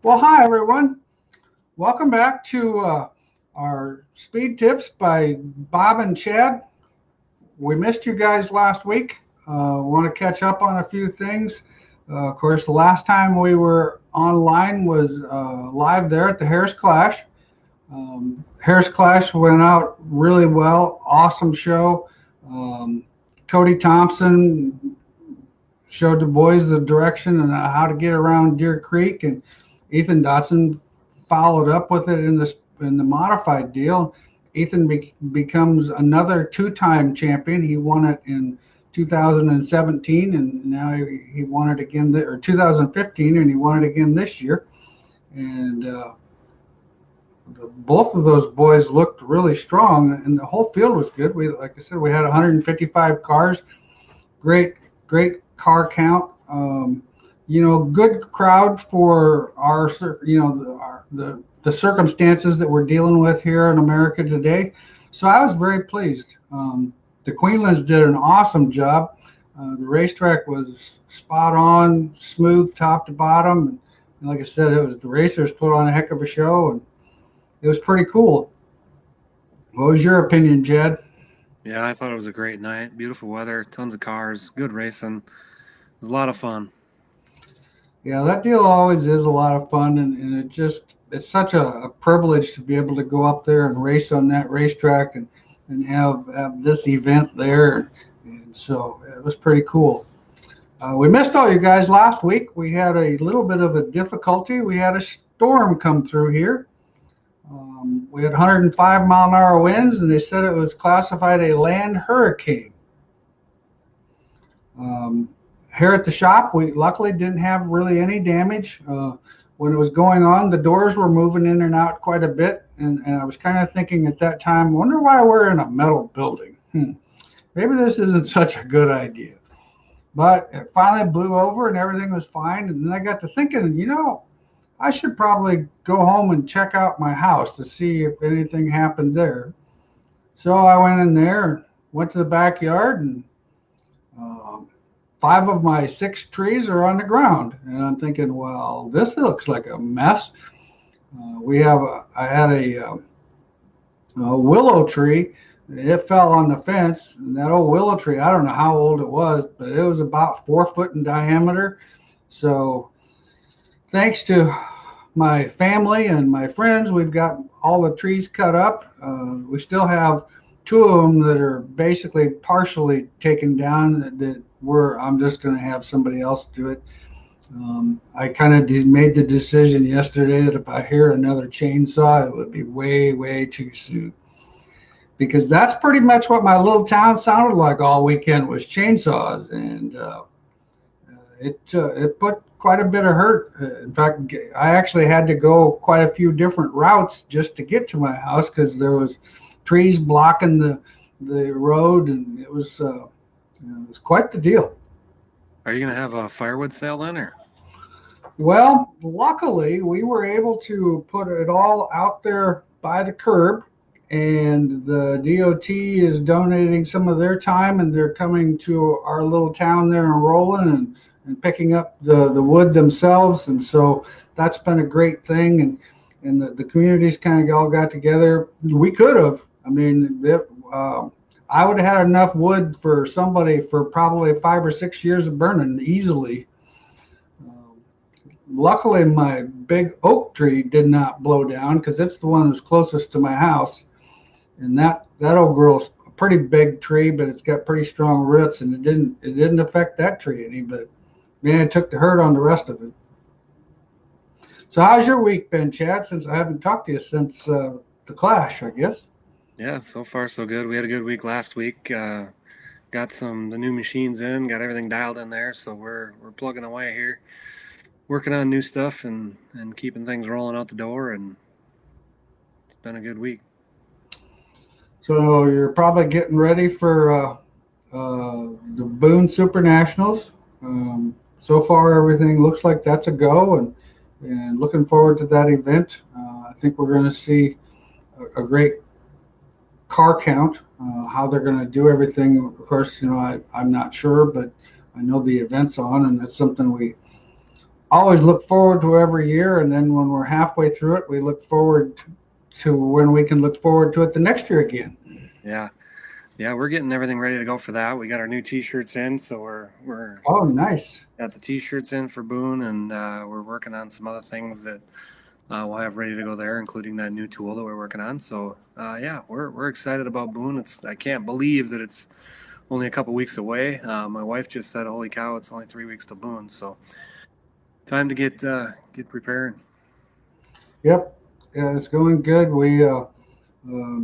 Well, hi everyone. Welcome back to our speed tips by Bob and Chad. We missed you guys last week. Want to catch up on a few things. Of course, the last time we were online was live there at the Harris Clash. Harris Clash went out really well. Awesome show. Um, Cody Thompson showed the boys the direction and how to get around Deer Creek, and Ethan Dotson followed up with it in the modified deal. Ethan becomes another two-time champion. He won it in 2017, and now he won it again, or 2015, and he won it again this year. And both of those boys looked really strong, and the whole field was good. Like I said, we had 155 cars. Great car count. Good crowd for our, the circumstances that we're dealing with here in America today. So I was very pleased. The Queenlands did an awesome job. The racetrack was spot on, smooth top to bottom. And like I said, it was the racers put on a heck of a show, and it was pretty cool. What was your opinion, Jed? Yeah, I thought it was a great night. Beautiful weather, tons of cars, good racing. It was a lot of fun. Yeah, that deal always is a lot of fun, and it's such a privilege to be able to go up there and race on that racetrack and have this event there. And so it was pretty cool. We missed all you guys last week. We had a little bit of a difficulty. We had a storm come through here. We had 105-mile-an-hour winds, and they said it was classified a land hurricane. Here at the shop, we luckily didn't have really any damage. When it was going on, the doors were moving in and out quite a bit, and I was kind of thinking at that time, wonder why we're in a metal building. Maybe this isn't such a good idea. But it finally blew over and everything was fine. And then I got to thinking, I should probably go home and check out my house to see if anything happened there. So I went in there, went to the backyard, and um, 5 of my 6 trees are on the ground. And I'm thinking, well, this looks like a mess. I had a willow tree. It fell on the fence. And that old willow tree, I don't know how old it was, but it was about 4 foot in diameter. So thanks to my family and my friends, we've got all the trees cut up. We still have 2 of them that are basically partially taken down I'm just going to have somebody else do it. I kind of made the decision yesterday that if I hear another chainsaw, it would be way, way too soon. Because that's pretty much what my little town sounded like all weekend was chainsaws. And it put quite a bit of hurt. In fact, I actually had to go quite a few different routes just to get to my house because there was trees blocking the road, and it was quite the deal. Are you going to have a firewood sale then, or? Well, luckily we were able to put it all out there by the curb, and the DOT is donating some of their time, and they're coming to our little town there in Roland and picking up the wood themselves. And so that's been a great thing. And the communities kind of all got together. We could have, I would have had enough wood for somebody for probably 5 or 6 years of burning easily. Luckily, my big oak tree did not blow down because it's the one that's closest to my house. And that old girl's a pretty big tree, but it's got pretty strong roots, and it didn't affect that tree any. But man, it took the hurt on the rest of it. So how's your week been, Chad? Since I haven't talked to you since the Clash, I guess. Yeah, so far so good. We had a good week last week. Got the new machines in, got everything dialed in there, so we're plugging away here, working on new stuff and keeping things rolling out the door, and it's been a good week. So you're probably getting ready for the Boone Super Nationals. So far, everything looks like that's a go, and looking forward to that event. I think we're going to see a great car count. How they're going to do everything, of course, I'm not sure, but I know the event's on, and that's something we always look forward to every year, and then when we're halfway through it, we look forward to when we can look forward to it the next year again. Yeah. Yeah, we're getting everything ready to go for that. We got our new T-shirts in, so we're Oh, nice. got the T-shirts in for Boone, and we're working on some other things that we'll have ready to go there, including that new tool that we're working on. So yeah, we're excited about Boone. I can't believe that it's only a couple weeks away. My wife just said, "Holy cow, it's only 3 weeks to Boone." So time to get preparing. Yep, yeah, it's going good. We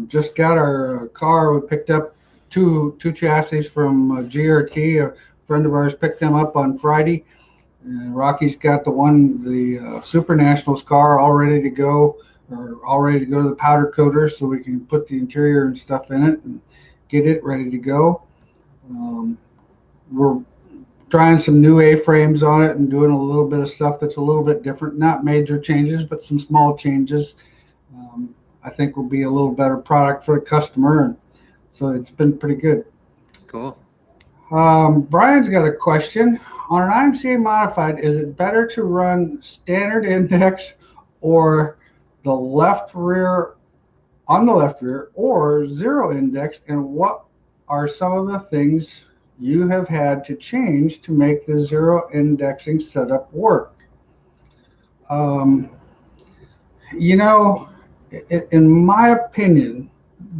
just got our car. We picked up two chassis from GRT. A friend of ours picked them up on Friday. And Rocky's got the Super Nationals car all ready to go, or all ready to go to the powder coater, so we can put the interior and stuff in it and get it ready to go. We're trying some new A-frames on it and doing a little bit of stuff that's a little bit different. Not major changes, but some small changes. I think will be a little better product for the customer, and so it's been pretty good. Cool. Brian's got a question. On an IMCA modified, is it better to run standard index or the left rear on the left rear or zero index? And what are some of the things you have had to change to make the zero indexing setup work? Um, you know, in my opinion,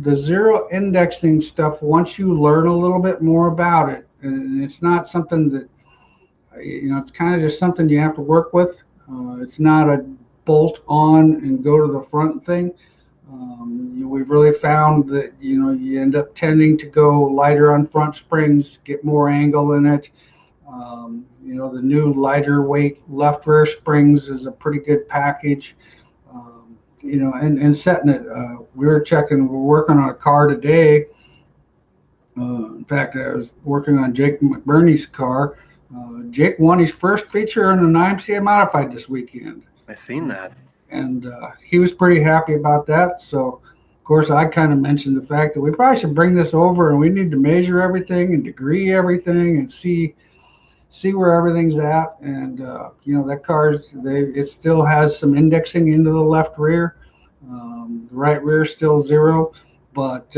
the zero indexing stuff, once you learn a little bit more about it, and it's not something that, it's kind of just something you have to work with. It's not a bolt on and go to the front thing. We've really found that, you end up tending to go lighter on front springs, get more angle in it. The new lighter weight left rear springs is a pretty good package. And setting it. We're working on a car today. In fact, I was working on Jake McBurney's car. Jake won his first feature in an IMCA modified this weekend. I seen that. And he was pretty happy about that. So, of course, I kind of mentioned the fact that we probably should bring this over and we need to measure everything and degree everything and see where everything's at. And that it still has some indexing into the left rear. The right rear is still zero, but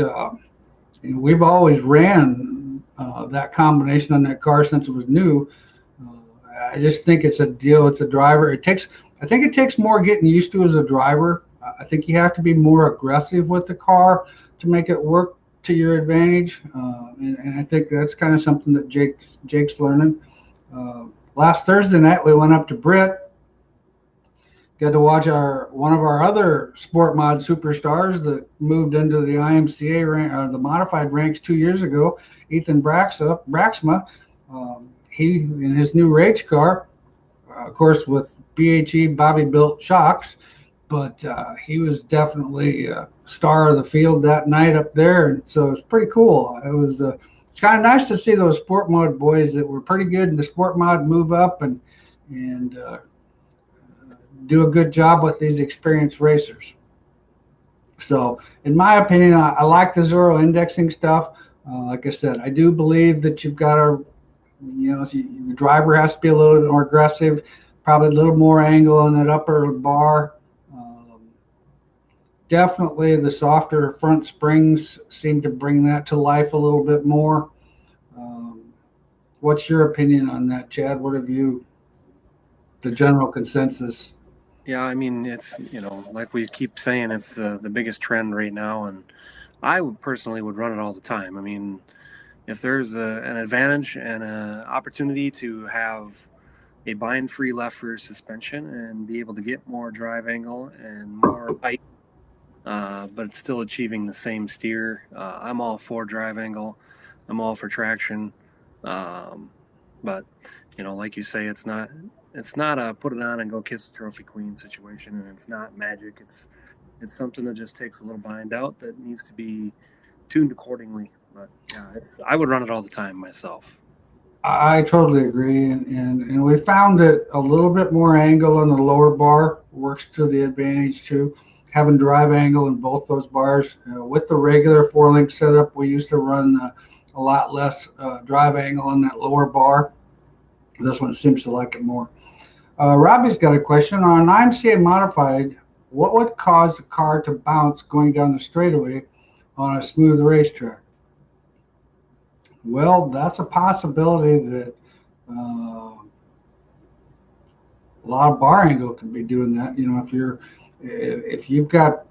we've always ran that combination on that car since it was new. I just think it's a deal. It's a driver. I think it takes more getting used to as a driver. I think you have to be more aggressive with the car to make it work to your advantage. And I think that's kind of something that Jake's learning. Last Thursday night, we went up to Britt. Got to watch one of our other sport mod superstars that moved into the IMCA the modified ranks 2 years ago, Ethan Braxma. He in his new Rage car, of course with BHE Bobby built shocks, but he was definitely a star of the field that night up there, and so it was pretty cool. It's kind of nice to see those sport mod boys that were pretty good in the sport mod move up and do a good job with these experienced racers. So in my opinion, I like the zero indexing stuff. Like I said, I do believe that you've got to, the driver has to be a little bit more aggressive, probably a little more angle on that upper bar. Definitely the softer front springs seem to bring that to life a little bit more. What's your opinion on that, Chad? What have you, the general consensus? Yeah, I mean, it's, like we keep saying, it's the biggest trend right now, and I personally would run it all the time. I mean, if there's an advantage and an opportunity to have a bind-free left rear suspension and be able to get more drive angle and more height, but it's still achieving the same steer, I'm all for drive angle. I'm all for traction. But, like you say, it's not a put it on and go kiss the trophy queen situation, and it's not magic. It's something that just takes a little bind out that needs to be tuned accordingly. But yeah, I would run it all the time myself. I totally agree, and we found that a little bit more angle on the lower bar works to the advantage too. Having drive angle in both those bars. With the regular 4-link setup, we used to run a lot less drive angle on that lower bar. This one seems to like it more. Robbie's got a question. On an IMCA modified, what would cause the car to bounce going down the straightaway on a smooth racetrack? Well, that's a possibility that a lot of bar angle could be doing that. If you've got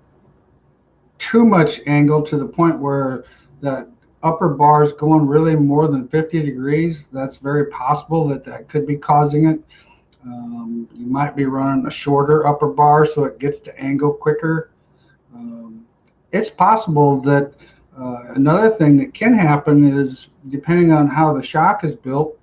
too much angle to the point where that upper bar is going really more than 50 degrees, that's very possible that could be causing it. You might be running a shorter upper bar so it gets to angle quicker. It's possible that another thing that can happen is, depending on how the shock is built,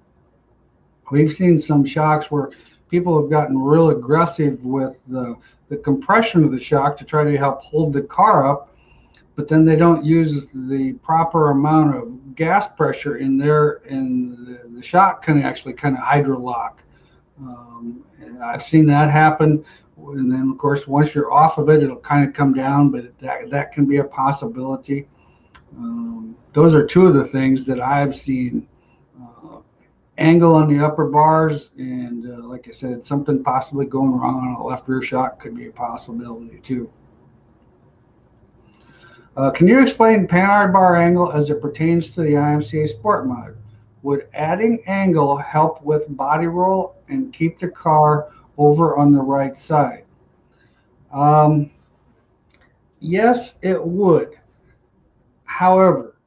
we've seen some shocks where people have gotten real aggressive with the compression of the shock to try to help hold the car up, but then they don't use the proper amount of gas pressure in there, and the shock can actually kind of hydrolock. And I've seen that happen. And then, of course, once you're off of it, it'll kind of come down, but that can be a possibility. Those are two of the things that I've seen. Angle on the upper bars, and like I said, something possibly going wrong on a left rear shock could be a possibility too. Can you explain panhard bar angle as it pertains to the IMCA Sport Mod? Would adding angle help with body roll and keep the car over on the right side? Yes, it would. However,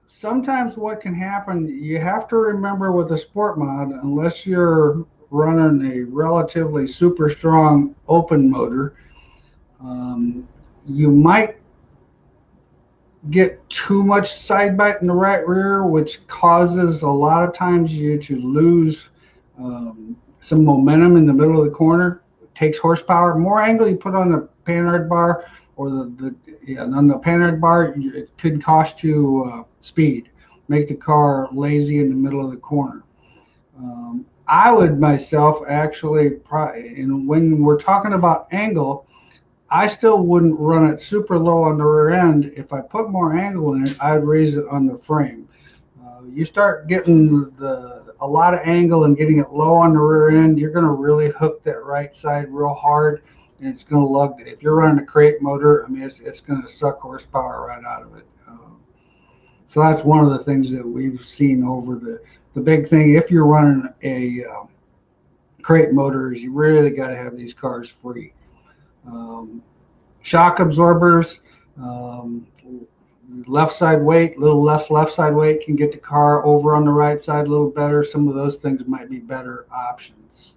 sometimes what can happen, you have to remember with a sport mod, unless you're running a relatively super strong open motor, you might get too much side bite in the right rear, which causes a lot of times you to lose some momentum in the middle of the corner. It takes horsepower. More angle you put on the panhard bar, or on the panhard bar, it could cost you speed, make the car lazy in the middle of the corner. I would myself actually, and when we're talking about angle, I still wouldn't run it super low on the rear end. If I put more angle in it, I'd raise it on the frame. You start getting a lot of angle and getting it low on the rear end, you're going to really hook that right side real hard, and it's going to lug. If you're running a crate motor, I mean, it's going to suck horsepower right out of it. So that's one of the things that we've seen over the big thing. If you're running a crate motor, is you really got to have these cars free. Shock absorbers, left side weight, little less left side weight can get the car over on the right side a little better. Some of those things might be better options.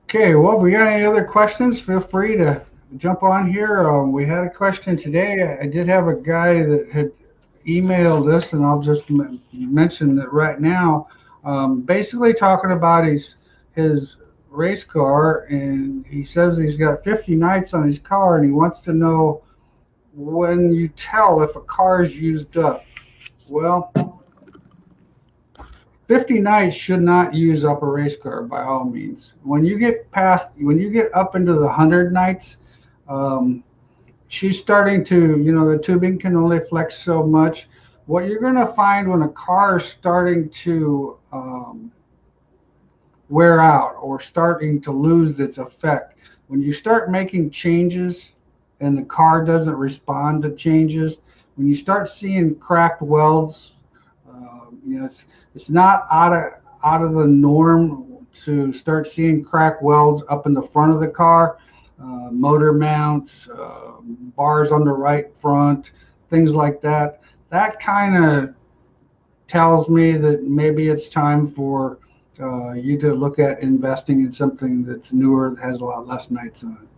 Okay, well, if we got any other questions, feel free to jump on here. We had a question today. I did have a guy that had emailed us, and I'll just mention that right now. Basically talking about his race car, and he says he's got 50 nights on his car, and he wants to know when you tell if a car is used up. Well, 50 nights should not use up a race car by all means. When you get up into the 100 nights, she's starting to, the tubing can only flex so much. What you're going to find when a car is starting to wear out or starting to lose its effect, when you start making changes and the car doesn't respond to changes, when you start seeing cracked welds, it's not out of the norm to start seeing cracked welds up in the front of the car, motor mounts, bars on the right front, things like that. That kind of tells me that maybe it's time for you to look at investing in something that's newer, that has a lot less nights on it.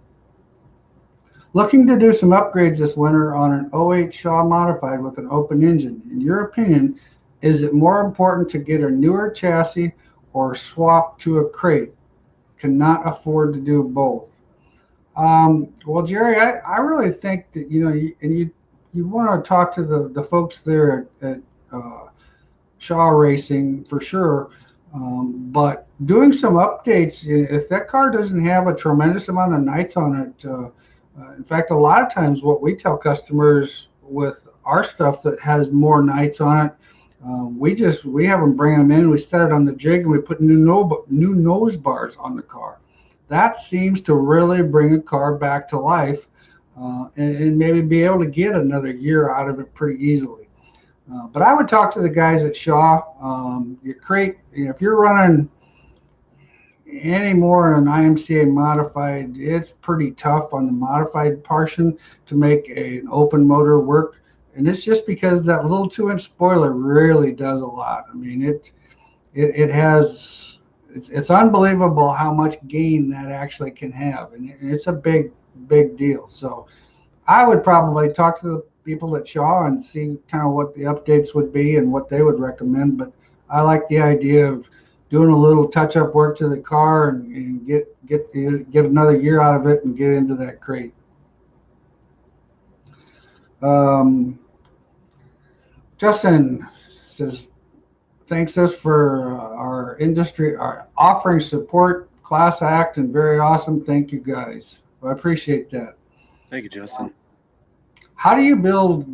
Looking to do some upgrades this winter on an '08 Shaw Modified with an open engine. In your opinion, is it more important to get a newer chassis or swap to a crate? Cannot afford to do both. Well, Jerry, I really think that, you want to talk to the folks there at Shaw Racing for sure. But doing some updates, if that car doesn't have a tremendous amount of nights on it, in fact, a lot of times what we tell customers, with our stuff that has more nights on it. We have them bring them in. We set it on the jig and we put new nose bars on the car. That seems to really bring a car back to life, and maybe be able to get another year out of it pretty easily. But I would talk to the guys at Shaw. If you're running any more in an IMCA modified, it's pretty tough on the modified portion to make an open motor work. And it's just because that little 2-inch spoiler really does a lot. I mean, it has, it's unbelievable how much gain that actually can have. And it's a big deal. So I would probably talk to the people at Shaw and see kind of what the updates would be and what they would recommend. But I like the idea of doing a little touch-up work to the car and get another year out of it and get into that crate. Justin says, thanks us for our industry, our offering support, class act, and very awesome. Thank you guys. I appreciate that. Thank you, Justin. How do you build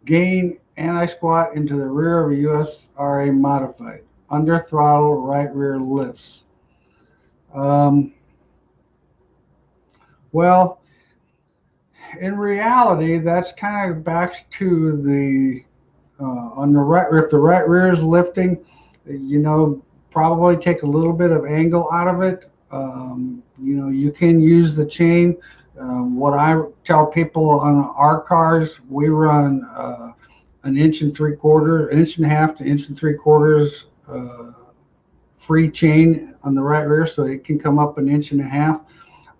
gain anti-squat into the rear of a USRA modified? Under throttle, right rear lifts. Well, in reality, that's kind of back to the on the right rear. If the right rear is lifting, probably take a little bit of angle out of it. You can use the chain. What I tell people on our cars, we run an 1.75 inches, 1.5 to 1.75 inches free chain on the right rear, so it can come up 1.5 inches.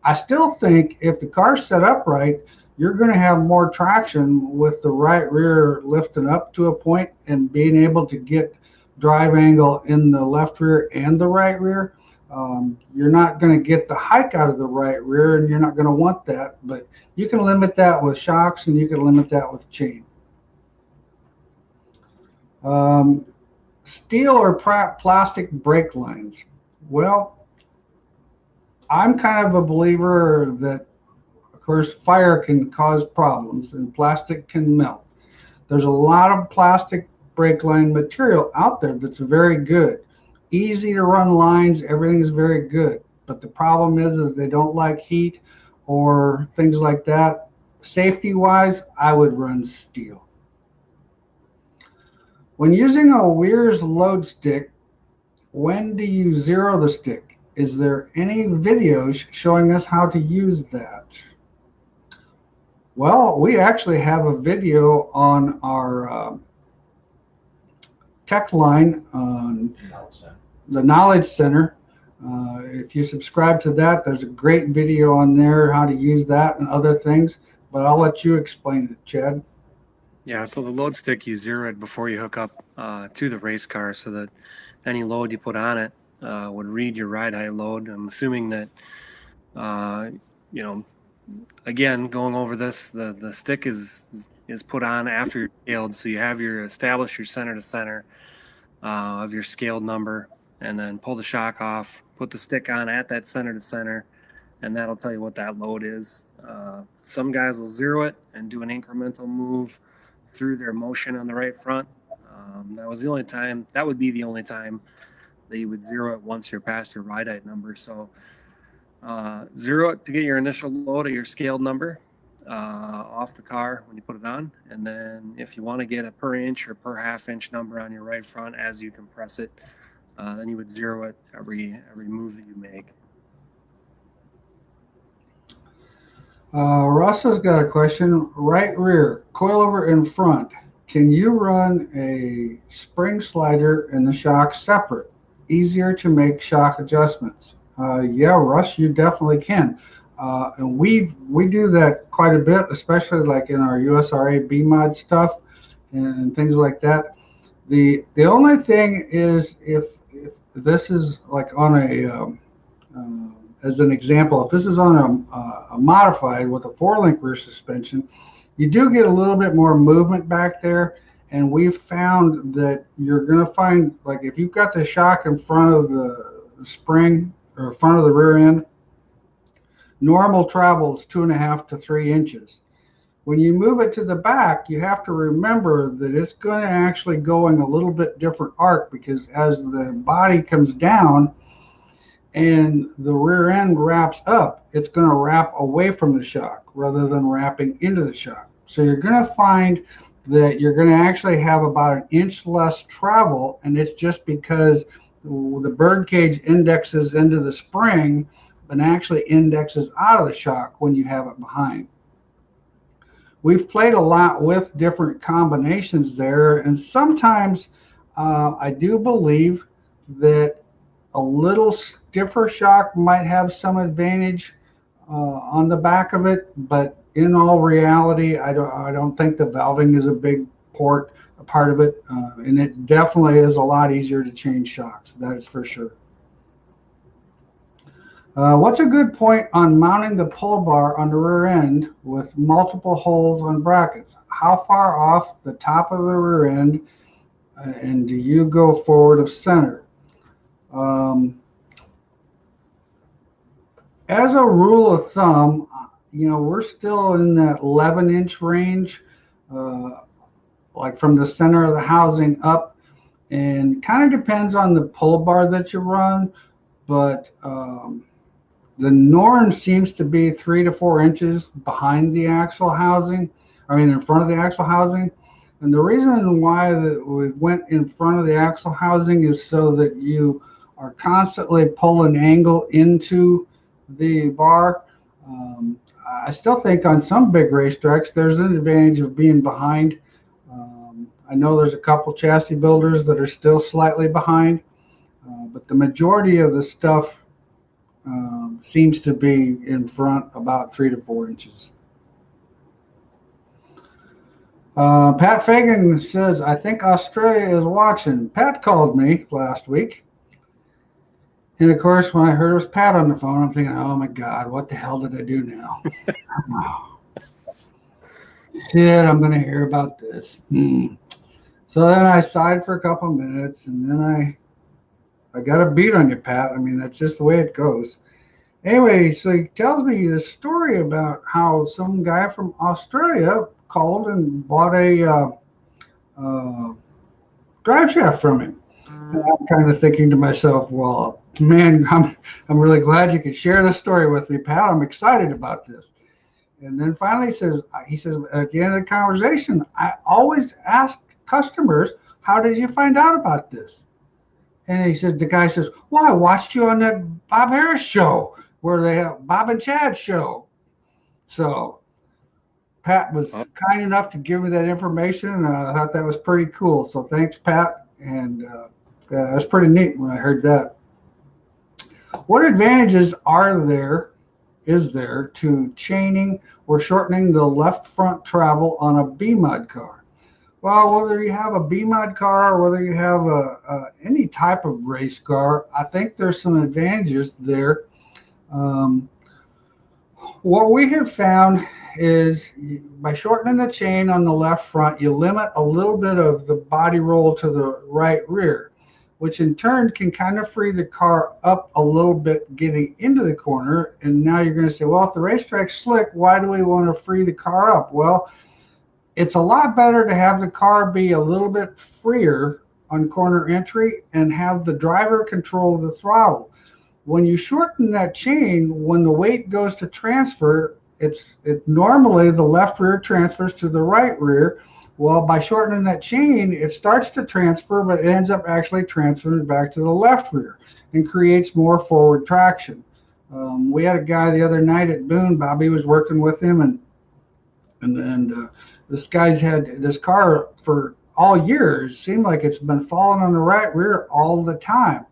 I still think if the car's set up right, you're going to have more traction with the right rear lifting up to a point and being able to get drive angle in the left rear and the right rear. You're not going to get the hike out of the right rear, and you're not going to want that, but you can limit that with shocks and you can limit that with chain. Steel or plastic brake lines. Well, I'm kind of a believer that, of course, fire can cause problems and plastic can melt. There's a lot of plastic brake line material out there that's very good. Easy to run lines, everything is very good. But the problem is they don't like heat or things like that. Safety-wise, I would run steel. When using a Weir's load stick, when do you zero the stick? Is there any videos showing us how to use that? Well, we actually have a video on our tech line on the Knowledge Center. If you subscribe to that, there's a great video on there how to use that and other things. But I'll let you explain it, Chad. Yeah, so the load stick, you zero it before you hook up to the race car so that any load you put on it would read your ride height load. I'm assuming that, again, going over this, the stick is put on after you're scaled. So you have establish your center to center of your scaled number, and then pull the shock off, put the stick on at that center to center, and that'll tell you what that load is. Some guys will zero it and do an incremental move through their motion on the right front. That would be the only time that you would zero it once you're past your ride height number. So zero it to get your initial load at your scaled number off the car when you put it on. And then if you want to get a per inch or per half inch number on your right front as you compress it, then you would zero it every move that you make. Russ has got a question. Right rear, coilover in front. Can you run a spring slider and the shock separate? Easier to make shock adjustments. Yeah, Russ, you definitely can. And we do that quite a bit, especially like in our USRA B-mod stuff and things like that. The only thing is if this is like on a as an example, if this is on a modified with a 4-link rear suspension, you do get a little bit more movement back there. And we've found that you're going to find, like if you've got the shock in front of the spring or front of the rear end, normal travel is 2.5 to 3 inches. When you move it to the back, you have to remember that it's going to actually go in a little bit different arc, because as the body comes down and the rear end wraps up, it's going to wrap away from the shock rather than wrapping into the shock. So you're going to find that you're going to actually have about an inch less travel, and it's just because the bird cage indexes into the spring and actually indexes out of the shock when you have it behind. We've played a lot with different combinations there, and sometimes I do believe that a little stiffer shock might have some advantage on the back of it, but in all reality, I don't think the valving is a big part of it, and it definitely is a lot easier to change shocks. That is for sure. What's a good point on mounting the pull bar on the rear end with multiple holes on brackets? How far off the top of the rear end, and do you go forward of center? As a rule of thumb, we're still in that 11-inch range, like from the center of the housing up, and kind of depends on the pull bar that you run, but the norm seems to be 3 to 4 inches behind the axle housing, in front of the axle housing. And the reason why we went in front of the axle housing is so that you are constantly pulling angle into the bar. I still think on some big racetracks, there's an advantage of being behind. I know there's a couple chassis builders that are still slightly behind, but the majority of the stuff seems to be in front about 3 to 4 inches. Pat Fagan says, I think Australia is watching. Pat called me last week. And of course, when I heard it was Pat on the phone, I'm thinking, oh my God, what the hell did I do now? Oh, shit, I'm going to hear about this. So then I sighed for a couple of minutes, and then I got a beat on you, Pat. That's just the way it goes. Anyway, so he tells me this story about how some guy from Australia called and bought a drive shaft from him. And I'm kind of thinking to myself, well, man, I'm really glad you could share this story with me, Pat. I'm excited about this. And then finally he says at the end of the conversation, I always ask customers, how did you find out about this? And the guy says, well, I watched you on that Bob Harris show where they have Bob and Chad show. So Pat was kind enough to give me that information, and I thought that was pretty cool. So thanks, Pat. And that was pretty neat when I heard that. What advantages is there to chaining or shortening the left front travel on a B-Mod car? Well, whether you have a B-Mod car or whether you have any type of race car, I think there's some advantages there. What we have found is by shortening the chain on the left front, you limit a little bit of the body roll to the right rear, which in turn can kind of free the car up a little bit getting into the corner. And now you're going to say, well, if the racetrack's slick, why do we want to free the car up? Well, it's a lot better to have the car be a little bit freer on corner entry and have the driver control the throttle. When you shorten that chain, when the weight goes to transfer, it normally the left rear transfers to the right rear. Well, by shortening that chain, it starts to transfer, but it ends up actually transferring back to the left rear and creates more forward traction. We had a guy the other night at Boone. Bobby was working with him, and this guy's had this car for all years. It seemed like it's been falling on the right rear all the time.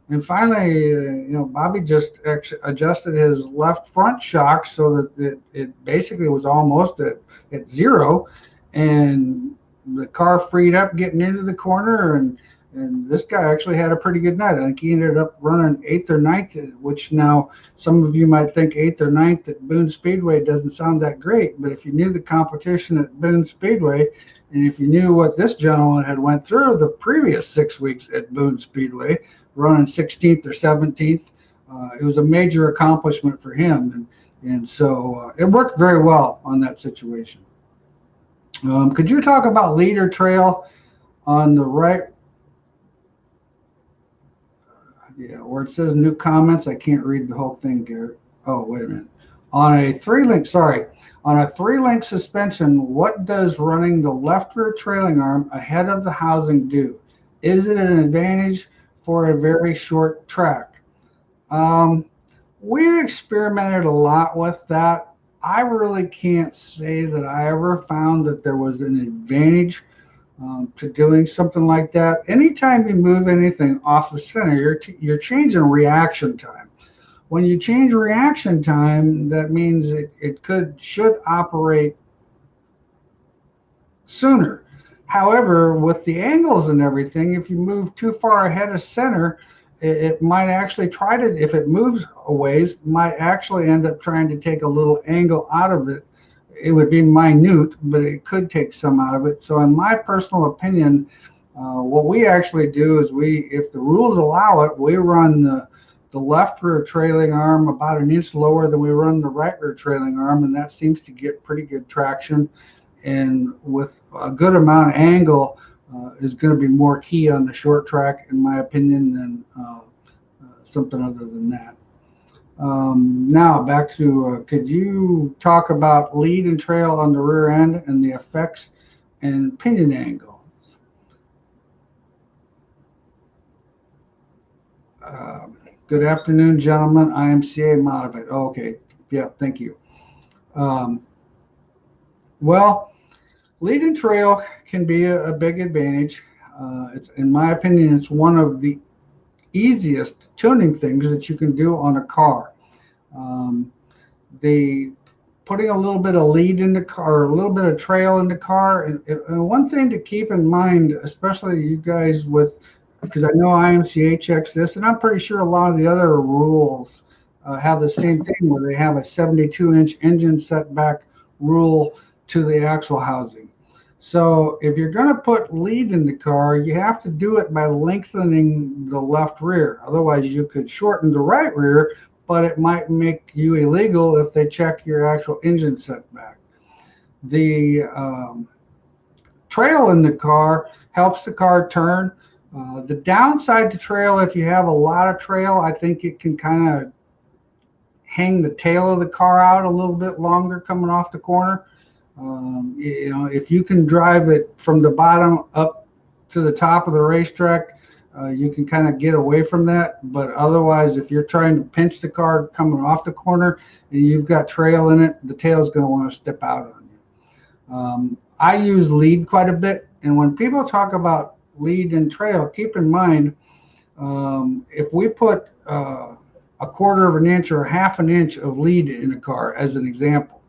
And finally, Bobby just adjusted his left front shock so that it basically was almost at zero, and the car freed up getting into the corner, and this guy actually had a pretty good night. I think he ended up running 8th or 9th, which now some of you might think 8th or 9th at Boone Speedway doesn't sound that great, but if you knew the competition at Boone Speedway, and if you knew what this gentleman had went through the previous 6 weeks at Boone Speedway, running 16th or 17th, it was a major accomplishment for him, and so it worked very well on that situation. Could you talk about leader trail on the right? Yeah, where it says new comments, I can't read the whole thing, Garrett. Oh, wait a minute. On a three-link suspension, what does running the left rear trailing arm ahead of the housing do? Is it an advantage for a very short track? Um, we experimented a lot with that. I really can't say that I ever found that there was an advantage to doing something like that. Anytime you move anything off the center, you're changing reaction time. When you change reaction time, that means it should operate sooner. However, with the angles and everything, if you move too far ahead of center, it might actually try to, if it moves a ways, might actually end up trying to take a little angle out of it. It would be minute, but it could take some out of it. So, in my personal opinion, what we actually do is if the rules allow it, we run the left rear trailing arm about an inch lower than we run the right rear trailing arm, and that seems to get pretty good traction. And with a good amount of angle, is going to be more key on the short track, in my opinion, than something other than that. Now back to, could you talk about lead and trail on the rear end and the effects and pinion angles? Good afternoon, gentlemen. IMCA modified. Oh, okay. Yeah, thank you. Um, well, lead and trail can be a big advantage. It's, in my opinion, it's one of the easiest tuning things that you can do on a car. Um, the putting a little bit of lead in the car, a little bit of trail in the car, and one thing to keep in mind, especially you guys with, because I know IMCA checks this, and I'm pretty sure a lot of the other rules have the same thing where they have a 72-inch engine setback rule to the axle housing. So if you're going to put lead in the car, you have to do it by lengthening the left rear. Otherwise, you could shorten the right rear, but it might make you illegal if they check your actual engine setback. The trail in the car helps the car turn. The downside to trail, if you have a lot of trail, I think it can kind of hang the tail of the car out a little bit longer coming off the corner. If you can drive it from the bottom up to the top of the racetrack, you can kind of get away from that. But otherwise, if you're trying to pinch the car coming off the corner and you've got trail in it, the tail is going to want to step out on you. I use lead quite a bit. And when people talk about lead and trail, keep in mind, if we put a quarter of an inch or half an inch of lead in a car, as an example,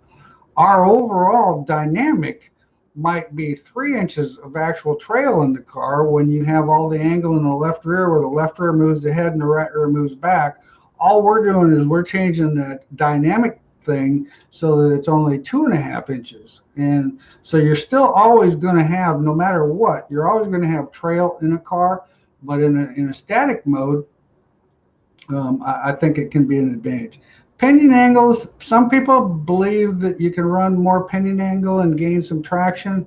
our overall dynamic might be 3 inches of actual trail in the car when you have all the angle in the left rear where the left rear moves ahead and the right rear moves back. All we're doing is we're changing that dynamic thing so that it's only 2.5 inches. And so you're still always going to have, no matter what, you're always going to have trail in a car, but in a static mode, I think it can be an advantage. Pinion angles, some people believe that you can run more pinion angle and gain some traction.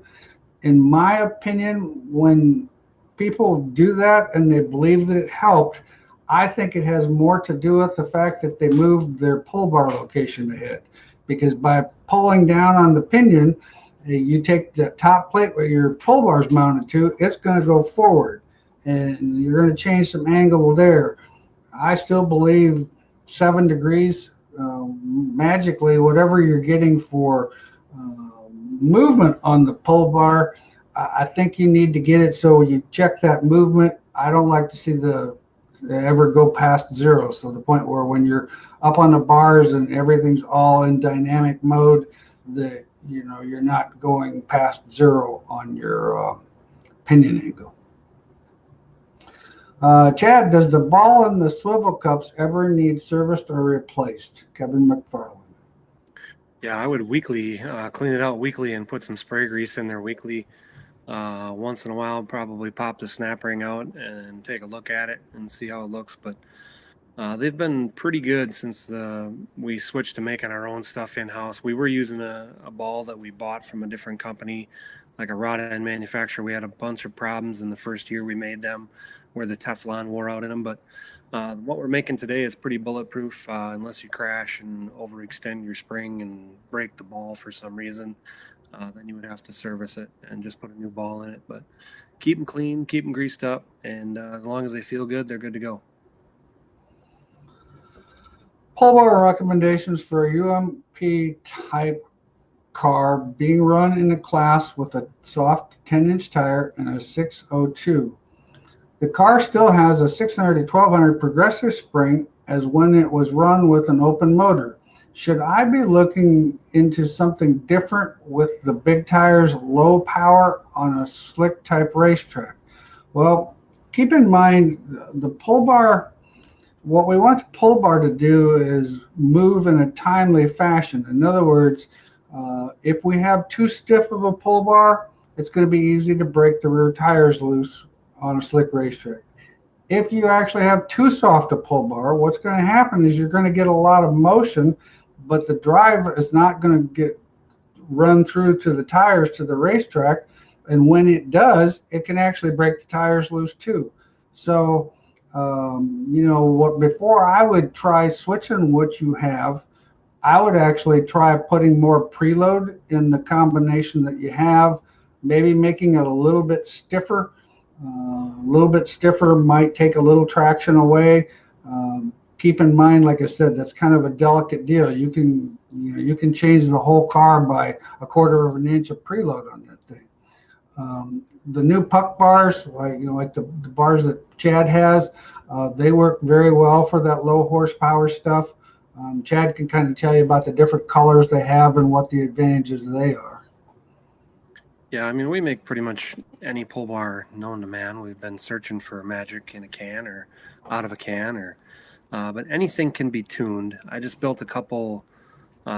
In my opinion, when people do that and they believe that it helped, I think it has more to do with the fact that they moved their pull bar location ahead. Because by pulling down on the pinion, you take the top plate where your pull bar is mounted to, it's going to go forward. And you're going to change some angle there. I still believe 7 degrees, magically, whatever you're getting for movement on the pull bar, I think you need to get it so you check that movement. I don't like to see the ever go past 0. So the point where when you're up on the bars and everything's all in dynamic mode, that you're not going past 0 on your pinion angle. Chad, does the ball and the swivel cups ever need serviced or replaced? Kevin McFarland. Yeah, I would weekly clean it out weekly and put some spray grease in there weekly. Once in a while, probably pop the snap ring out and take a look at it and see how it looks. But They've been pretty good since we switched to making our own stuff in-house. We were using a ball that we bought from a different company, like a rod end manufacturer. We had a bunch of problems in the first year we made them where the Teflon wore out in them. But what we're making today is pretty bulletproof unless you crash and overextend your spring and break the ball for some reason. Then you would have to service it and just put a new ball in it. But keep them clean, keep them greased up, and as long as they feel good, they're good to go. Pull bar recommendations for a UMP type car being run in a class with a soft 10-inch tire and a 602. The car still has a 600 to 1200 progressive spring as when it was run with an open motor. Should I be looking into something different with the big tires, low power on a slick type racetrack? Well, keep in mind the pull bar. What we want the pull bar to do is move in a timely fashion. In other words, if we have too stiff of a pull bar, it's going to be easy to break the rear tires loose on a slick racetrack. If you actually have too soft a pull bar, what's going to happen is you're going to get a lot of motion, but the drive is not going to get run through to the tires to the racetrack. And when it does, it can actually break the tires loose too. So, what before I would try switching what you have, I would actually try putting more preload in the combination that you have, maybe making it a little bit stiffer. A little bit stiffer might take a little traction away. Keep in mind, like I said, that's kind of a delicate deal. You can change the whole car by a quarter of an inch of preload on that thing. The new puck bars, like the bars that Chad has, they work very well for that low horsepower stuff. Chad can kind of tell you about the different colors they have and what the advantages they are. Yeah, I mean, we make pretty much any pull bar known to man. We've been searching for magic in a can or out of a can, but anything can be tuned. I just built a couple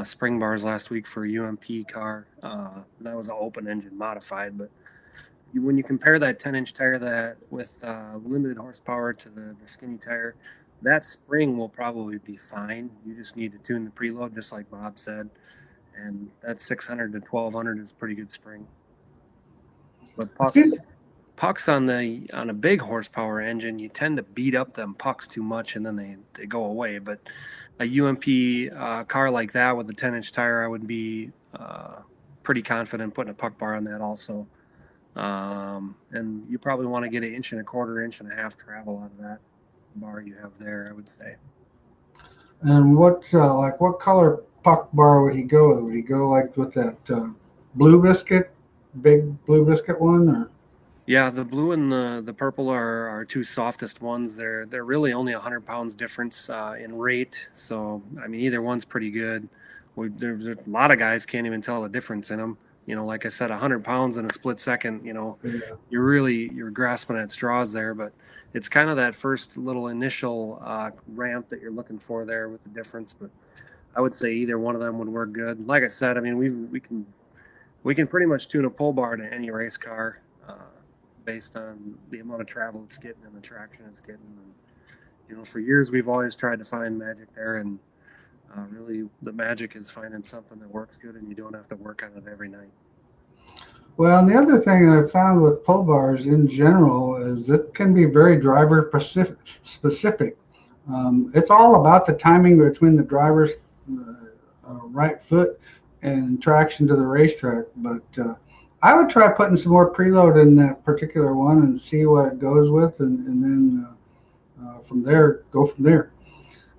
spring bars last week for a UMP car. That was an open engine modified, but when you compare that 10-inch tire that with limited horsepower to the skinny tire, that spring will probably be fine. You just need to tune the preload, just like Bob said, and that 600 to 1200 is a pretty good spring. But See, pucks on a big horsepower engine, you tend to beat up them pucks too much, and then they go away. But a UMP car like that with a 10-inch tire, I would be pretty confident putting a puck bar on that also. And you probably want to get an inch and a quarter, inch and a half travel out of that bar you have there, I would say. and what color puck bar would he go with? Would he go like with that blue biscuit, big blue biscuit one, or? Yeah, the blue and the purple are our two softest ones. They're really only 100 pounds difference in rate. So I mean, either one's pretty good. There's a lot of guys can't even tell the difference in them. Like I said, 100 pounds in a split second. Yeah. You're grasping at straws there. But it's kind of that first little initial ramp that you're looking for there with the difference. But I would say either one of them would work good. Like I said, I mean, we can pretty much tune a pull bar to any race car. Based on the amount of travel it's getting and the traction it's getting. And, for years we've always tried to find magic there, and really the magic is finding something that works good and you don't have to work on it every night. Well, and the other thing that I've found with pull bars in general is it can be very driver specific. It's all about the timing between the driver's right foot and traction to the racetrack. But I would try putting some more preload in that particular one and see what it goes with, and then from there, go from there.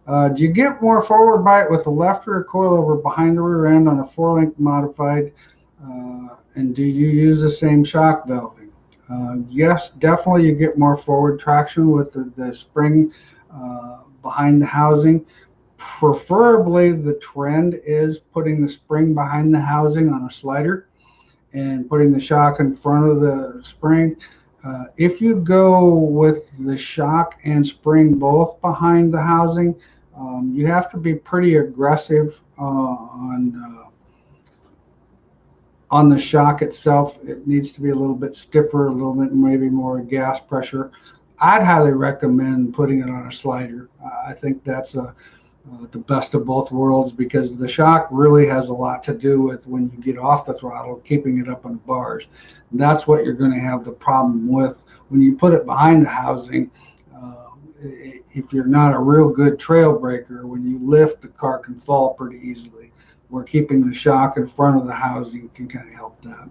Do you get more forward bite with the left rear coilover behind the rear end on a 4-link modified? And do you use the same shock valving? Yes, definitely you get more forward traction with the spring behind the housing. Preferably the trend is putting the spring behind the housing on a slider and putting the shock in front of the spring. If you go with the shock and spring both behind the housing, you have to be pretty aggressive on the shock itself. It needs to be a little bit stiffer, a little bit maybe more gas pressure. I'd highly recommend putting it on a slider. I think that's the best of both worlds, because the shock really has a lot to do with when you get off the throttle, keeping it up on the bars. And that's what you're going to have the problem with when you put it behind the housing. If you're not a real good trail breaker, when you lift, the car can fall pretty easily. Where keeping the shock in front of the housing can kind of help that.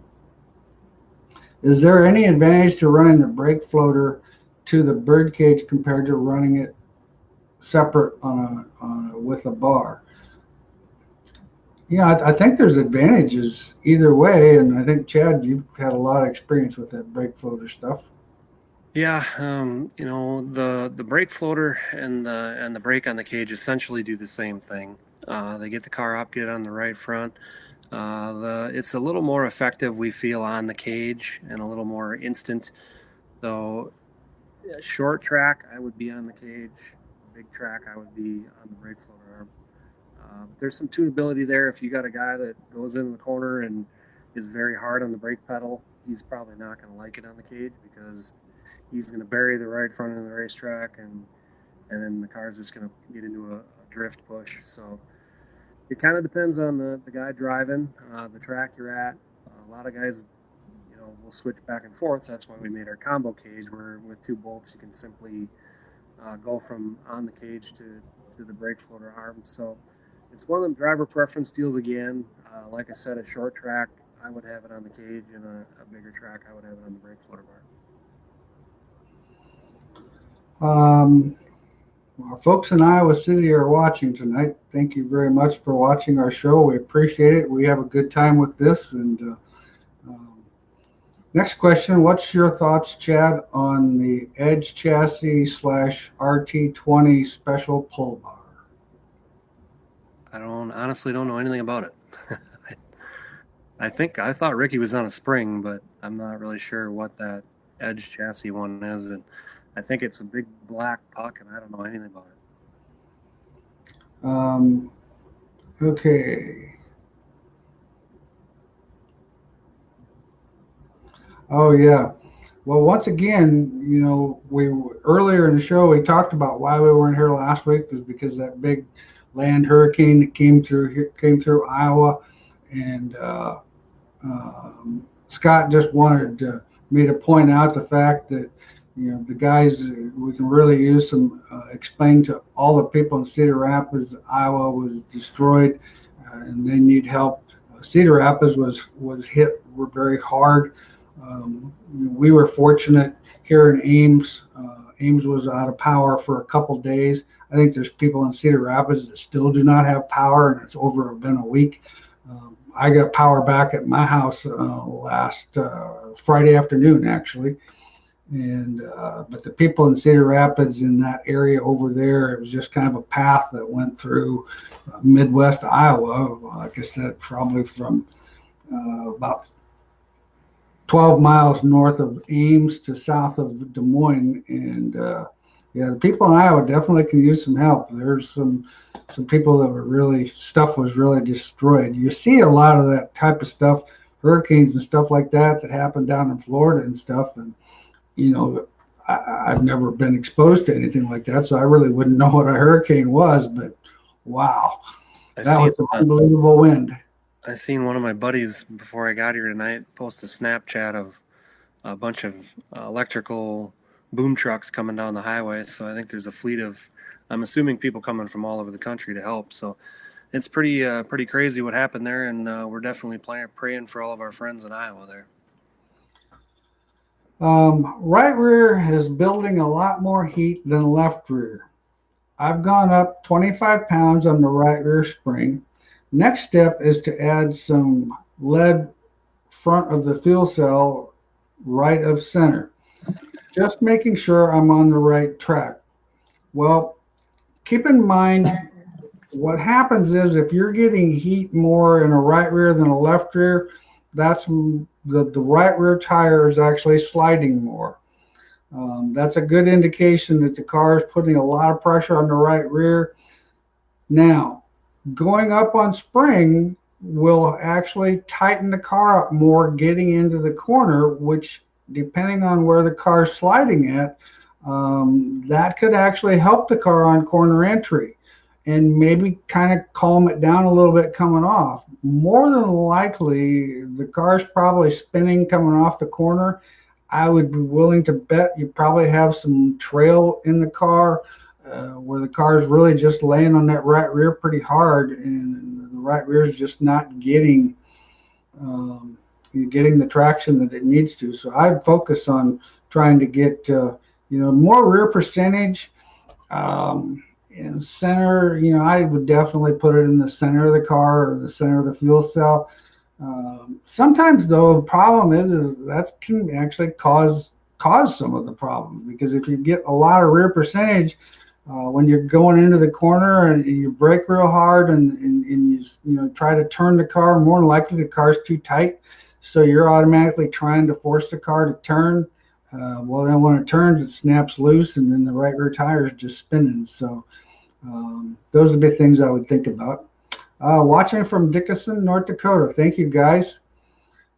Is there any advantage to running the brake floater to the bird cage compared to running it separate with a bar? Yeah, I think there's advantages either way, and I think Chad, you've had a lot of experience with that brake floater stuff. Yeah, the brake floater and the brake on the cage essentially do the same thing. They get the car up, get on the right front. It's a little more effective, we feel, on the cage and a little more instant. So, short track, I would be on the cage. Big track, I would be on the brake floater arm. There's some tunability there. If you got a guy that goes in the corner and is very hard on the brake pedal, he's probably not going to like it on the cage, because he's going to bury the right front of the racetrack, and then the car's just going to get into a drift push. So it kind of depends on the guy driving, the track you're at. A lot of guys, will switch back and forth. That's why we made our combo cage, where with 2 bolts you can simply go from on the cage to the brake floater arm. So it's one of them driver preference deals again. Like I said, a short track, I would have it on the cage, and a bigger track, I would have it on the brake floater bar. Our folks in Iowa City are watching tonight. Thank you very much for watching our show. We appreciate it. We have a good time with this. And next question, what's your thoughts, Chad, on the Edge chassis / RT20 special pull bar? I honestly don't know anything about it. I thought Ricky was on a spring, but I'm not really sure what that Edge chassis one is, and I think it's a big black puck, and I don't know anything about it. Okay. Oh yeah. Well, once again, we earlier in the show we talked about why we weren't here last week was because that big land hurricane that came through Iowa, and Scott just wanted me to point out the fact that the guys, we can really use some explain to all the people in Cedar Rapids. Iowa was destroyed, and they need help. Cedar Rapids was hit very hard. We were fortunate here in Ames. Ames was out of power for a couple days. I think there's people in Cedar Rapids that still do not have power, and it's been a week. I got power back at my house last Friday afternoon, actually. And but the people in Cedar Rapids, in that area over there, it was just kind of a path that went through Midwest Iowa. Like I said, probably from about 12 miles north of Ames to south of Des Moines. And yeah, the people in Iowa definitely can use some help. There's some people that stuff was really destroyed. You see a lot of that type of stuff, hurricanes and stuff like that happened down in Florida and stuff. And I've never been exposed to anything like that, so I really wouldn't know what a hurricane was. But wow, that was an unbelievable wind. I seen one of my buddies before I got here tonight post a Snapchat of a bunch of electrical boom trucks coming down the highway. So I think there's a fleet of, I'm assuming, people coming from all over the country to help. So it's pretty crazy what happened there, and we're definitely praying for all of our friends in Iowa there. Right rear is building a lot more heat than left rear. I've gone up 25 pounds on the right rear spring. Next step is to add some lead front of the fuel cell right of center. Just making sure I'm on the right track. Well, keep in mind what happens is if you're getting heat more in a right rear than a left rear, that's the right rear tire is actually sliding more. That's a good indication that the car is putting a lot of pressure on the right rear. Now, going up on spring will actually tighten the car up more getting into the corner, which, depending on where the car is sliding at, that could actually help the car on corner entry and maybe kind of calm it down a little bit coming off. More than likely, the car's probably spinning coming off the corner. I would be willing to bet you probably have some trail in the car where the car is really just laying on that right rear pretty hard, and the right rear is just not um, getting the traction that it needs to. So I'd focus on trying to get more rear percentage. In center, I would definitely put it in the center of the car or the center of the fuel cell. Sometimes though, the problem is that can actually cause some of the problems, because if you get a lot of rear percentage when you're going into the corner and you brake real hard and you try to turn the car, more than likely the car's too tight, so you're automatically trying to force the car to turn. Well, then when it turns, it snaps loose, and then the right rear tire is just spinning. So those are the big things I would think about. Watching from Dickinson, North Dakota. Thank you, guys.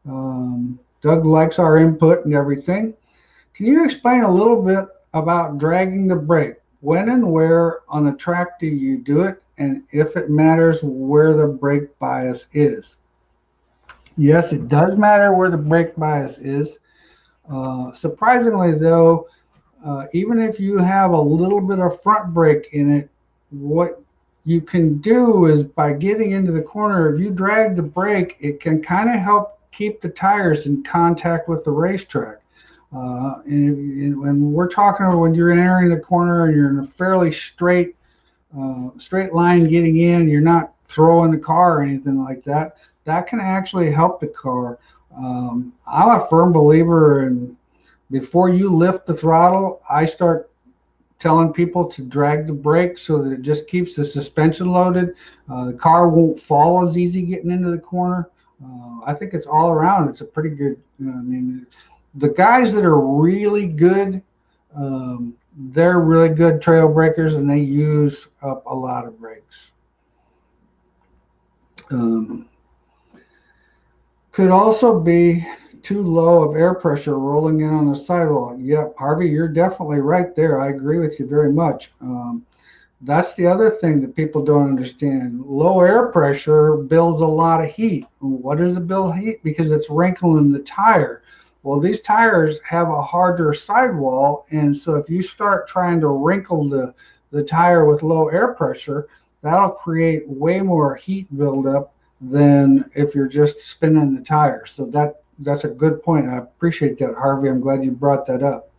Doug likes our input and everything. Can you explain a little bit about dragging the brake? When and where on the track do you do it? And if it matters where the brake bias is? Yes, it does matter where the brake bias is. Surprisingly, though, even if you have a little bit of front brake in it, what you can do is by getting into the corner, if you drag the brake, it can kind of help keep the tires in contact with the racetrack. And when we're talking about when you're entering the corner and you're in a fairly straight line getting in, you're not throwing the car or anything like that, that can actually help the car. I'm a firm believer in, before you lift the throttle, I start telling people to drag the brake so that it just keeps the suspension loaded. The car won't fall as easy getting into the corner. I think it's all around. It's a pretty good, I mean, the guys that are really good, they're really good trail breakers, and they use up a lot of brakes. Could also be too low of air pressure rolling in on the sidewalk. Yep, Harvey, you're definitely right there. I agree with you very much. That's the other thing that people don't understand. Low air pressure builds a lot of heat. What does it build heat? Because it's wrinkling the tire. Well, these tires have a harder sidewall, and so if you start trying to wrinkle the tire with low air pressure, that'll create way more heat buildup than if you're just spinning the tire. So that's a good point. I appreciate that, Harvey. I'm glad you brought that up.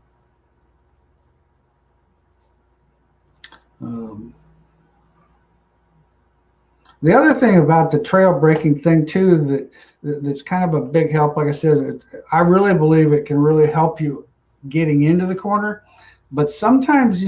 The other thing about the trail braking thing too, that's kind of a big help, like I said, I really believe it can really help you getting into the corner. But sometimes,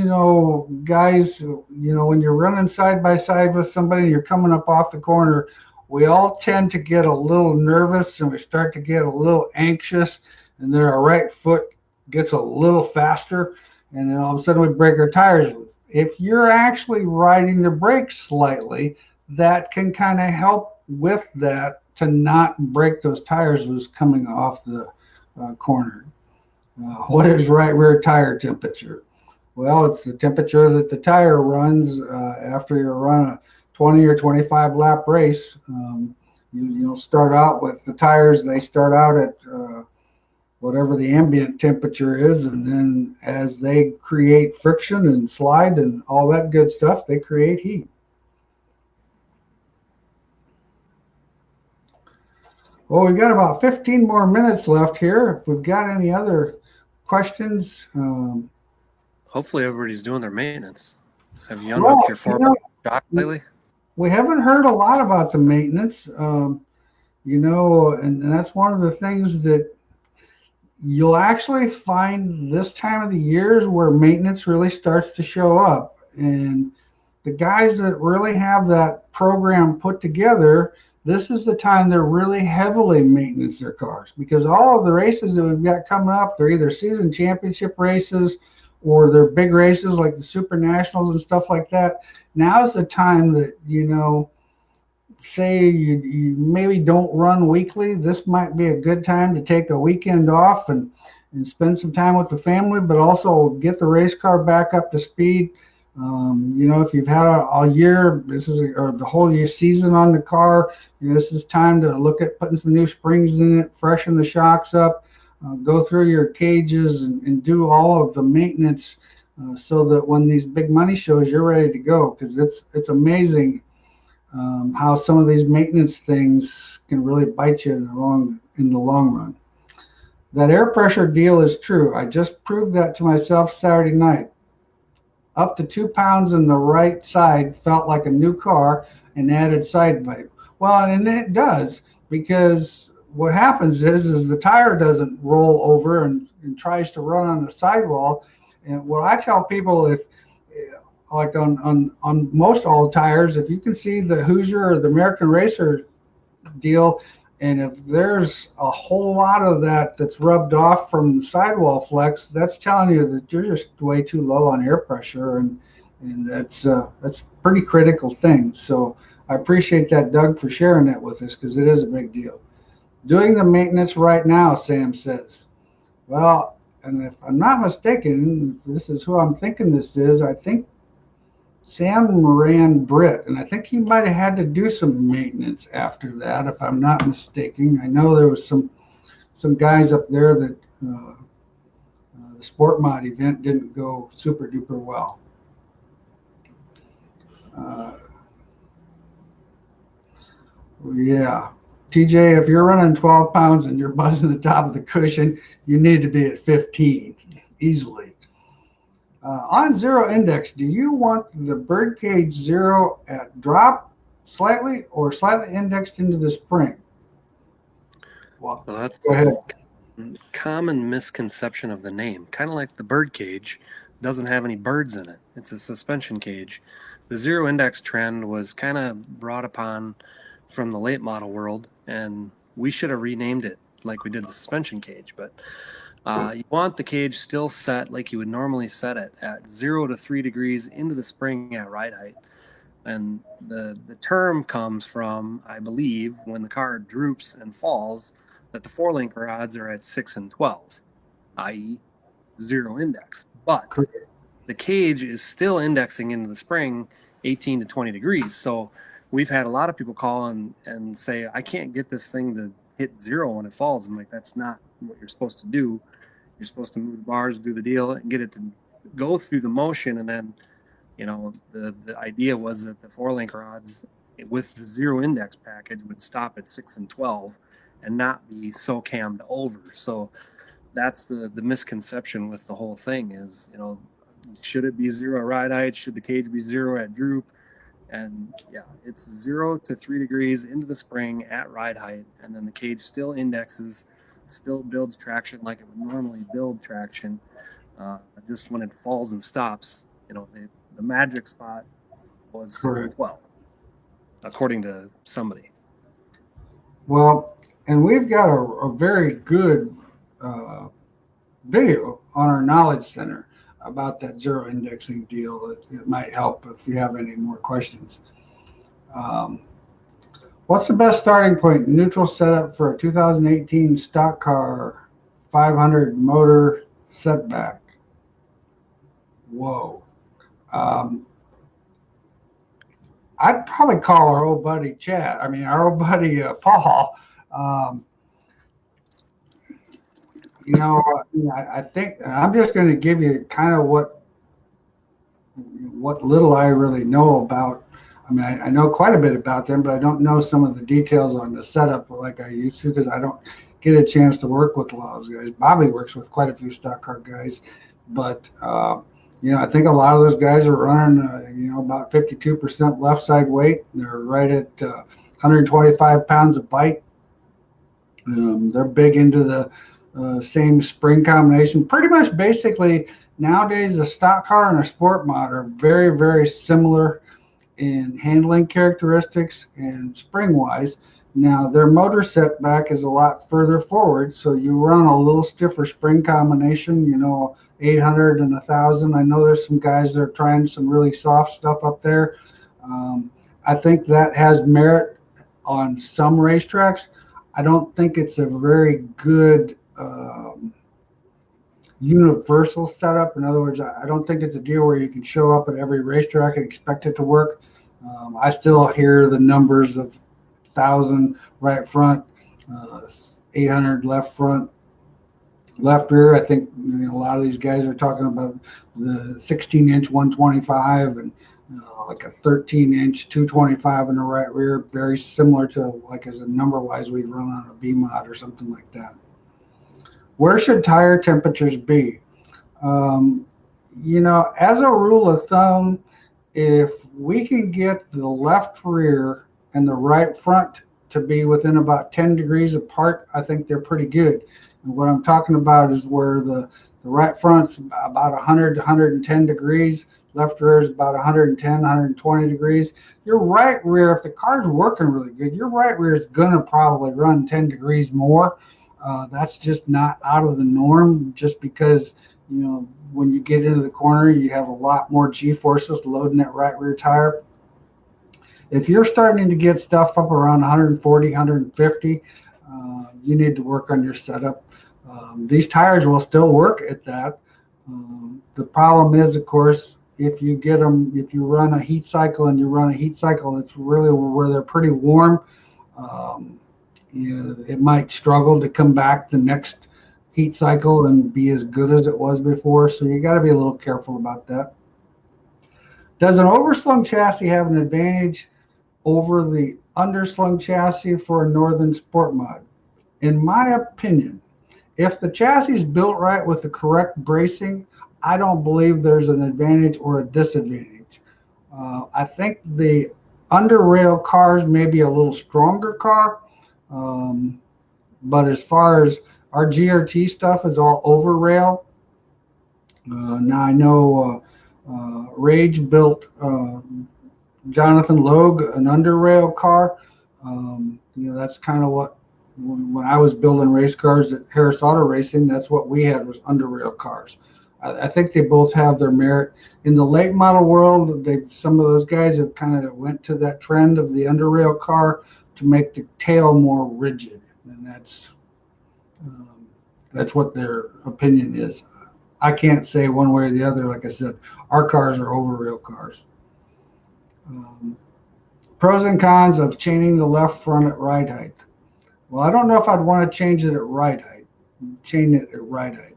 guys, when you're running side by side with somebody and you're coming up off the corner, we all tend to get a little nervous and we start to get a little anxious, and then our right foot gets a little faster, and then all of a sudden we break our tires loose. If you're actually riding the brakes slightly, that can kind of help with that, to not break those tires loose coming off the corner. What is right rear tire temperature? Well, it's the temperature that the tire runs after you run a 20 or 25 lap race. You'll start out with the tires, they start out at whatever the ambient temperature is, and then as they create friction and slide and all that good stuff, they create heat. Well, we've got about 15 more minutes left here. If we've got any other questions. Hopefully everybody's doing their maintenance. Have you unhooked your forward shock lately? We haven't heard a lot about the maintenance, and that's one of the things that you'll actually find this time of the year is where maintenance really starts to show up. And the guys that really have that program put together, this is the time they're really heavily maintenance their cars, because all of the races that we've got coming up, they're either season championship races or they're big races like the Super Nationals and stuff like that. Now's the time that, say you maybe don't run weekly. This might be a good time to take a weekend off and and spend some time with the family, but also get the race car back up to speed. If you've had a year, or the whole year season on the car, this is time to look at putting some new springs in it, freshen the shocks up, go through your cages and do all of the maintenance so that when these big money shows, you're ready to go. Because it's amazing how some of these maintenance things can really bite you in the long run. That air pressure deal is true. I just proved that to myself Saturday night. Up to 2 pounds in the right side felt like a new car and added side vibe. Well, and it does, because what happens is the tire doesn't roll over and tries to run on the sidewall. And what I tell people, if like on most all tires, if you can see the Hoosier or the American Racer deal, and if there's a whole lot of that's rubbed off from the sidewall flex, that's telling you that you're just way too low on air pressure, and that's a pretty critical thing. So I appreciate that, Doug, for sharing that with us, because it is a big deal. Doing the maintenance right now, Sam says. Well, and if I'm not mistaken, this is who I'm thinking this is. I think Sam ran Britt, and I think he might have had to do some maintenance after that, if I'm not mistaken. I know there was some guys up there that the Sport Mod event didn't go super duper well. Yeah. TJ, if you're running 12 pounds and you're buzzing the top of the cushion, you need to be at 15 easily. On zero index, do you want the birdcage zero at drop slightly or slightly indexed into the spring? Well, that's a common misconception of the name. Kind of like the birdcage doesn't have any birds in it. It's a suspension cage. The zero index trend was kind of brought upon from the late model world, and we should have renamed it like we did the suspension cage. But you want the cage still set like you would normally set it at 0 to 3 degrees into the spring at ride height. And the term comes from, I believe, when the car droops and falls, that the 4-link rods are at 6 and 12, i.e. zero index. But the cage is still indexing into the spring 18 to 20 degrees. So we've had a lot of people call and say, I can't get this thing to hit zero when it falls. I'm like, that's not what you're supposed to do. You're supposed to move the bars, do the deal, and get it to go through the motion. And then, the idea was that the 4-link rods with the zero index package would stop at 6 and 12 and not be so cammed over. So that's the misconception with the whole thing is, should it be zero ride height? Should the cage be zero at droop? And yeah, it's 0 to 3 degrees into the spring at ride height, and then the cage still indexes, still builds traction like it would normally build traction. Just when it falls and stops, the magic spot was 6 and 12, according to somebody. Well, and we've got a very good video on our Knowledge Center about that zero indexing deal. It might help if you have any more questions. What's the best starting point neutral setup for a 2018 stock car 500 motor setback? Whoa. I'd probably call our old buddy Chad. Our old buddy Paul. I think I'm just going to give you kind of what little I really know about. I know quite a bit about them, but I don't know some of the details on the setup like I used to, because I don't get a chance to work with a lot of those guys. Bobby works with quite a few stock car guys, but I think a lot of those guys are running, about 52% left side weight. They're right at 125 pounds of bite. They're big into the same spring combination. Pretty much basically nowadays a stock car and a sport mod are very, very similar in handling characteristics and spring wise. Now their motor setback is a lot further forward, so you run a little stiffer spring combination, 800 and 1,000. I know there's some guys that are trying some really soft stuff up there. I think that has merit on some racetracks. I don't think it's a very good universal setup. In other words, I don't think it's a deal where you can show up at every racetrack and expect it to work. I still hear the numbers of 1,000 right front, 800 left front, left rear. I think a lot of these guys are talking about the 16-inch 125 and like a 13-inch 225 in the right rear, very similar to like as a number wise we'd run on a B mod or something like that. Where should tire temperatures be? Um, as a rule of thumb, if we can get the left rear and the right front to be within about 10 degrees apart, I think they're pretty good. And what I'm talking about is where the right front's about 100 to 110 degrees, left rear is about 110, 120 degrees. Your right rear, if the car's working really good, your right rear is going to probably run 10 degrees more. That's just not out of the norm, just because when you get into the corner, you have a lot more G-forces loading that right rear tire. If you're starting to get stuff up around 140, 150, you need to work on your setup. These tires will still work at that. The problem is, of course, if you run a heat cycle that's really where they're pretty warm, it might struggle to come back the next heat cycle and be as good as it was before. So you got to be a little careful about that. Does an overslung chassis have an advantage over the underslung chassis for a northern sport mod? In my opinion, if the chassis is built right with the correct bracing, I don't believe there's an advantage or a disadvantage. I think the under rail cars may be a little stronger car, but as far as our GRT stuff is all over rail. Now I know Rage built Jonathan Logue an under rail car. That's kind of what when I was building race cars at Harris Auto Racing, that's what we had was under rail cars. I think they both have their merit. In the late model world, some of those guys have kind of went to that trend of the under rail car to make the tail more rigid, and that's what their opinion is. I can't say one way or the other. Like I said, our cars are over rail cars. Pros and cons of chaining the left front at ride height. Well, I don't know if I'd want to change it at ride height. Chain it at ride height.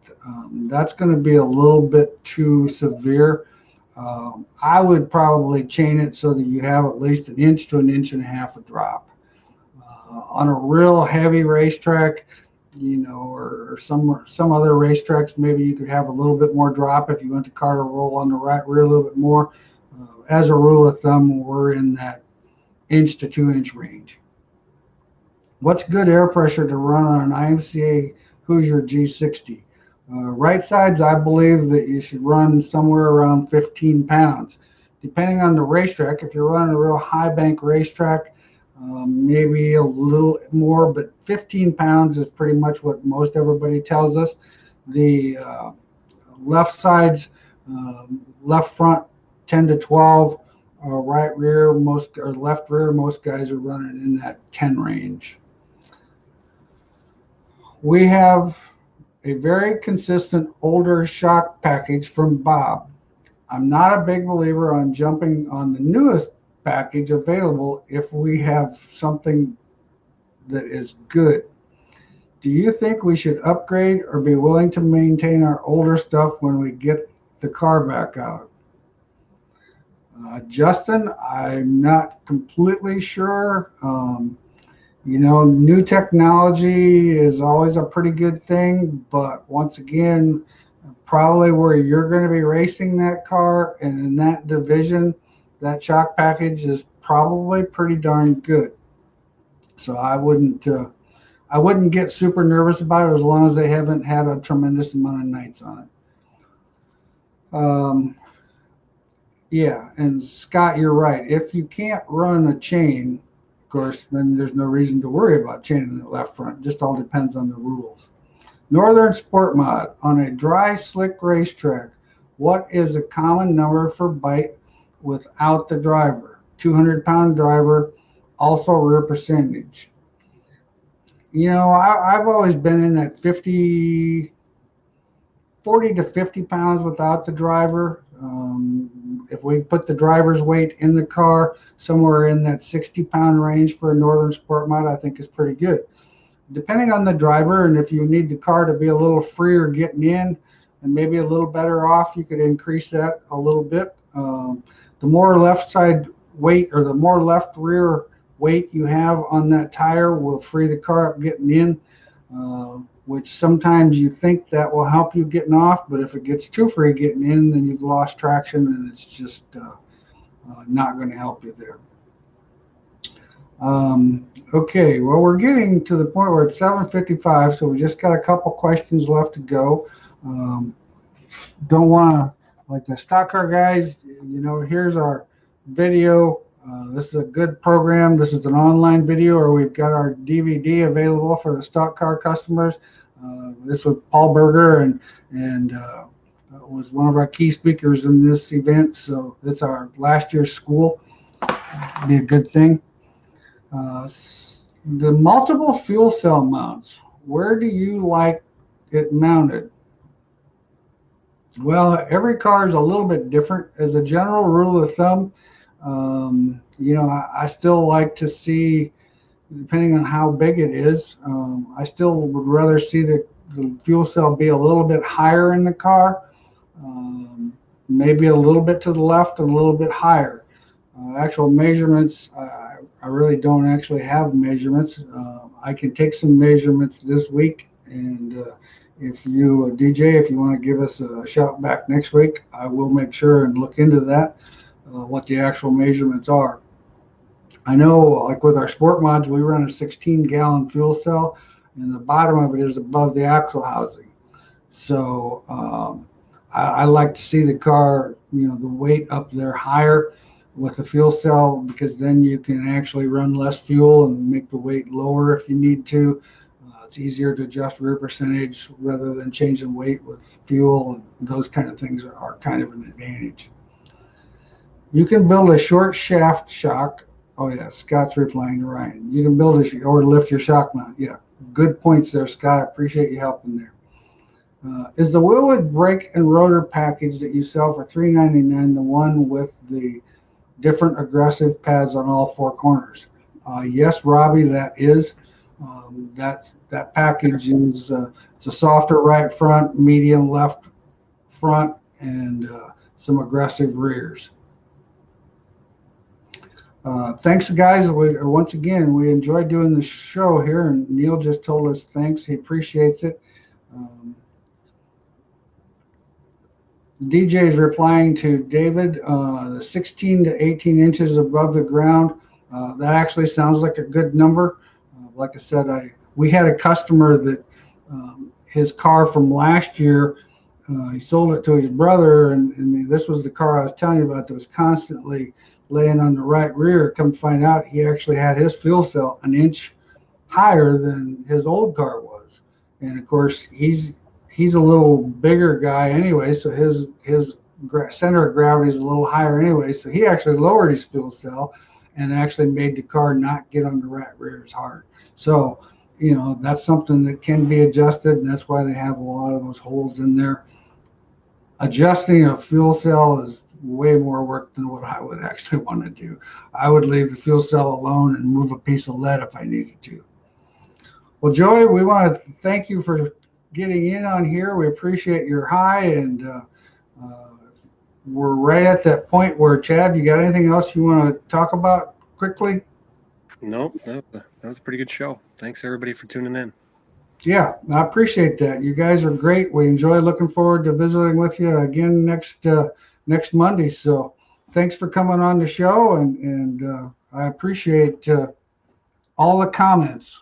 That's going to be a little bit too severe. I would probably chain it so that you have at least 1 inch to 1.5 inches of drop. On a real heavy racetrack, or some other racetracks, maybe you could have a little bit more drop if you want the car to roll on the right rear a little bit more. As a rule of thumb, we're in that 1 inch to 2 inch range. What's good air pressure to run on an IMCA Hoosier G60? Right sides, I believe that you should run somewhere around 15 pounds. Depending on the racetrack, if you're running a real high bank racetrack, maybe a little more, but 15 pounds is pretty much what most everybody tells us. The left sides, left front 10 to 12, right rear left rear, most guys are running in that 10 range. We have a very consistent older shock package from Bob. I'm not a big believer on jumping on the newest package available if we have something that is good. Do you think we should upgrade or be willing to maintain our older stuff when we get the car back out? Justin, I'm not completely sure. New technology is always a pretty good thing, but once again, probably where you're going to be racing that car and in that division, that shock package is probably pretty darn good. So I wouldn't get super nervous about it as long as they haven't had a tremendous amount of nights on it. Yeah, and Scott, you're right. If you can't run a chain, of course, then there's no reason to worry about chaining the left front. It just all depends on the rules. Northern Sport Mod, on a dry, slick racetrack, what is a common number for bite without the driver? 200-pound driver, also rear percentage. I've always been in that 50 40 to 50 pounds without the driver. If we put the driver's weight in the car, somewhere in that 60-pound range for a Northern Sport Mod, I think is pretty good. Depending on the driver, and if you need the car to be a little freer getting in and maybe a little better off, you could increase that a little bit. The more left side weight or the more left rear weight you have on that tire will free the car up getting in, which sometimes you think that will help you getting off, but if it gets too free getting in, then you've lost traction and it's just not going to help you there. Okay, well, we're getting to the point where it's 7:55, so we just got a couple questions left to go. Don't want to, like the stock car guys, here's our video. This is a good program. This is an online video, or we've got our DVD available for the stock car customers. This was Paul Berger, and was one of our key speakers in this event. So it's our last year's school. Be a good thing. The multiple fuel cell mounts. Where do you like it mounted? Well, every car is a little bit different. As a general rule of thumb, I still like to see, depending on how big it is, I still would rather see the fuel cell be a little bit higher in the car, maybe a little bit to the left and a little bit higher. Actual measurements, I really don't actually have measurements. I can take some measurements this week, and if you, DJ, if you want to give us a shout back next week, I will make sure and look into that, what the actual measurements are. I know, like with our sport mods, we run a 16-gallon fuel cell, and the bottom of it is above the axle housing. So I like to see the car, the weight up there higher with the fuel cell, because then you can actually run less fuel and make the weight lower if you need to. It's easier to adjust rear percentage rather than changing weight with fuel, and those kind of things are kind of an advantage. You can build a short shaft shock. Oh yeah, Scott's replying to Ryan. You can build or lift your shock mount. Yeah, good points there, Scott. I appreciate you helping there. Is the Wilwood brake and rotor package that you sell for $3.99 the one with the different aggressive pads on all four corners? Yes, Robbie, that is. That package is it's a softer right front, medium left front, and some aggressive rears. Thanks, guys. Once again, we enjoyed doing the show here, and Neil just told us thanks. He appreciates it. DJ is replying to David, the 16 to 18 inches above the ground. That actually sounds like a good number. Like I said, we had a customer that his car from last year, he sold it to his brother, and this was the car I was telling you about that was constantly laying on the right rear. Come find out, he actually had his fuel cell an inch higher than his old car was. And of course, he's a little bigger guy anyway, so his center of gravity is a little higher anyway. So he actually lowered his fuel cell and actually made the car not get on the right rear as hard. So, that's something that can be adjusted, and that's why they have a lot of those holes in there. Adjusting a fuel cell is way more work than what I would actually want to do. I would leave the fuel cell alone and move a piece of lead if I needed to. Well, Joey, we want to thank you for getting in on here. We appreciate your hi, and we're right at that point where, Chad, you got anything else you want to talk about quickly? Nope, that was a pretty good show. Thanks everybody for tuning in. Yeah, I appreciate that. You guys are great. We enjoy looking forward to visiting with you again next Monday. So thanks for coming on the show, and I appreciate all the comments.